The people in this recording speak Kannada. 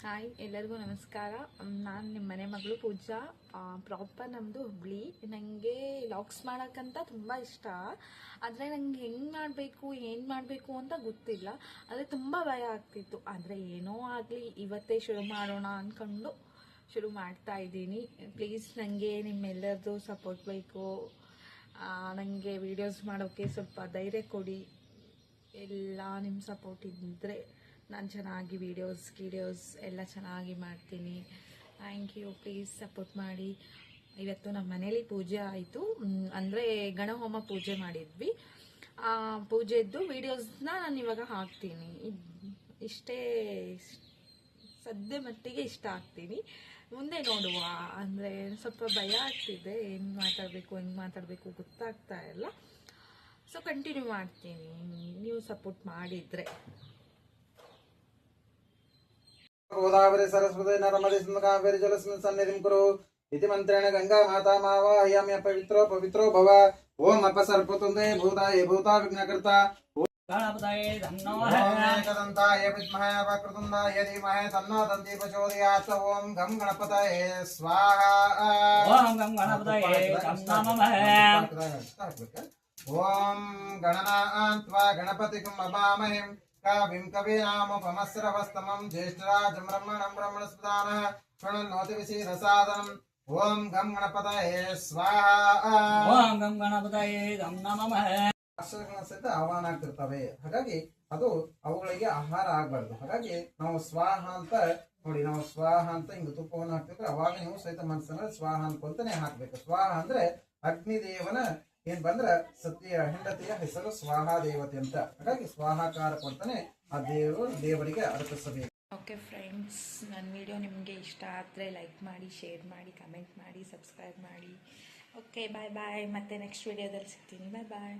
ಹಾಯ್, ಎಲ್ಲರಿಗೂ ನಮಸ್ಕಾರ. ನಾನು ನಿಮ್ಮ ಮನೆ ಮಗಳು ಪೂಜಾ. ಪ್ರಾಪರ್ ನಮ್ಮದು ಹುಬ್ಳಿ. ನನಗೆ ಲಾಕ್ಸ್ ಮಾಡೋಕ್ಕಂತ ತುಂಬ ಇಷ್ಟ. ಆದರೆ ನಂಗೆ ಹೆಂಗೆ ಮಾಡಬೇಕು ಏನು ಮಾಡಬೇಕು ಅಂತ ಗೊತ್ತಿಲ್ಲ. ಆದರೆ ತುಂಬ ಭಯ ಆಗ್ತಿತ್ತು. ಆದರೆ ಏನೋ ಆಗಲಿ, ಇವತ್ತೇ ಶುರು ಮಾಡೋಣ ಅಂದ್ಕೊಂಡು ಶುರು ಮಾಡ್ತಾ ಇದ್ದೀನಿ. ಪ್ಲೀಸ್ ನನಗೆ ನಿಮ್ಮೆಲ್ಲರದು ಸಪೋರ್ಟ್ ಬೇಕು. ನನಗೆ ವೀಡಿಯೋಸ್ ಮಾಡೋಕ್ಕೆ ಸ್ವಲ್ಪ ಧೈರ್ಯ ಕೊಡಿ. ಎಲ್ಲ ನಿಮ್ಮ ಸಪೋರ್ಟ್ ಇದ್ದರೆ ನಾನು ಚೆನ್ನಾಗಿ ವೀಡಿಯೋಸ್ ಎಲ್ಲ ಚೆನ್ನಾಗಿ ಮಾಡ್ತೀನಿ. Thank you. ಪ್ಲೀಸ್ ಸಪೋರ್ಟ್ ಮಾಡಿ. ಇವತ್ತು ನಮ್ಮ ಮನೇಲಿ ಪೂಜೆ ಆಯಿತು. ಅಂದರೆ ಗಣಹೋಮ ಪೂಜೆ ಮಾಡಿದ್ವಿ. ಆ ಪೂಜೆದ್ದು ವೀಡಿಯೋಸ್ನ ನಾನು ಇವಾಗ ಹಾಕ್ತೀನಿ. ಇಷ್ಟೇ, ಸದ್ಯ ಮಟ್ಟಿಗೆ ಇಷ್ಟ ಆಗ್ತೀನಿ. ಮುಂದೆ ನೋಡುವ. ಅಂದರೆ ಸ್ವಲ್ಪ ಭಯ ಆಗ್ತಿದೆ, ಏನು ಮಾತಾಡಬೇಕು ಹೆಂಗೆ ಮಾತಾಡಬೇಕು ಗೊತ್ತಾಗ್ತಾ ಇಲ್ಲ. ಸೊ ಕಂಟಿನ್ಯೂ ಮಾಡ್ತೀನಿ, ನೀವು ಸಪೋರ್ಟ್ ಮಾಡಿದರೆ. गोदावरी सरस्वती नर्मदे सिंधु कावेरी जलस्मिन् सन्निधिं कुरु इति मन्त्रेण गंगा माता मावाहयामि पवित्रो भव। ओम अपसर्पतुन्दे भूताय भूता विघ्नकर्ता गणपतये नमः। ओम एकदन्ताय विद्महे वक्रतुण्डाय धीमहि तन्नो दन्ति प्रचोदयात्। ओम गं गणपतये स्वाहा। ओम गं गणपतये नमः। ओम गणनान् त्वा गणपतिं अवामहे कविं कवीनामुपमस्रवस्तमं ज्येष्ठराजं ब्रह्मणं ब्रह्मणस्पदानः शृण्वन्नोति विशीदसादनम्। ओम गं गणपतये स्वाहा। ओम गं गणपतये नमः। ಅಕ್ಷರಗಳ ಸಹಿತ ಆಹ್ವಾನ ಆಗ್ತಿರ್ತವೆ. ಹಾಗಾಗಿ ಅದು ಅವುಗಳಿಗೆ ಆಹಾರ ಆಗ್ಬಾರ್ದು. ಹಾಗಾಗಿ ನಾವು ಸ್ವಾಹ ಅಂತ ನೋಡಿ, ನಾವು ಸ್ವಾಹ ಅಂತ ಹಿಂಗ ತುಪ್ಪವನ್ನು ಹಾಕ್ತಿದ್ರೆ ಅವಾಗ ನೀವು ಸಹಿತ ಮನಸ್ಸನ್ನ ಸ್ವಾಹ ಅನ್ಕೊಂತಾನೆ ಹಾಕ್ಬೇಕು. ಸ್ವಾಹ ಅಂದ್ರೆ ಅಗ್ನಿದೇವನ ಏನ್ ಬಂದ್ರ ಸತಿಯ ಹೆಂಡತಿಯ ಹೆಸರು ಸ್ವಾಹ ದೇವತೆ ಅಂತ. ಹಾಗಾಗಿ ಸ್ವಾಹಾಕಾರ ಕೊಡ್ತಾನೆ ಆ ದೇವರಿಗೆ ಅರ್ಪಿಸಬೇಕು. ಓಕೆ ಫ್ರೆಂಡ್ಸ್, ನನ್ನ ವಿಡಿಯೋ ನಿಮಗೆ ಇಷ್ಟ ಆದರೆ ಲೈಕ್ ಮಾಡಿ, ಶೇರ್ ಮಾಡಿ, ಕಮೆಂಟ್ ಮಾಡಿ, ಸಬ್ಸ್ಕ್ರೈಬ್ ಮಾಡಿ. ಓಕೆ, ಬಾಯ್ ಬಾಯ್. ಮತ್ತೆ ನೆಕ್ಸ್ಟ್ ವಿಡಿಯೋದಲ್ಲಿ ಸಿಗ್ತೀನಿ. ಬಾಯ್ ಬಾಯ್.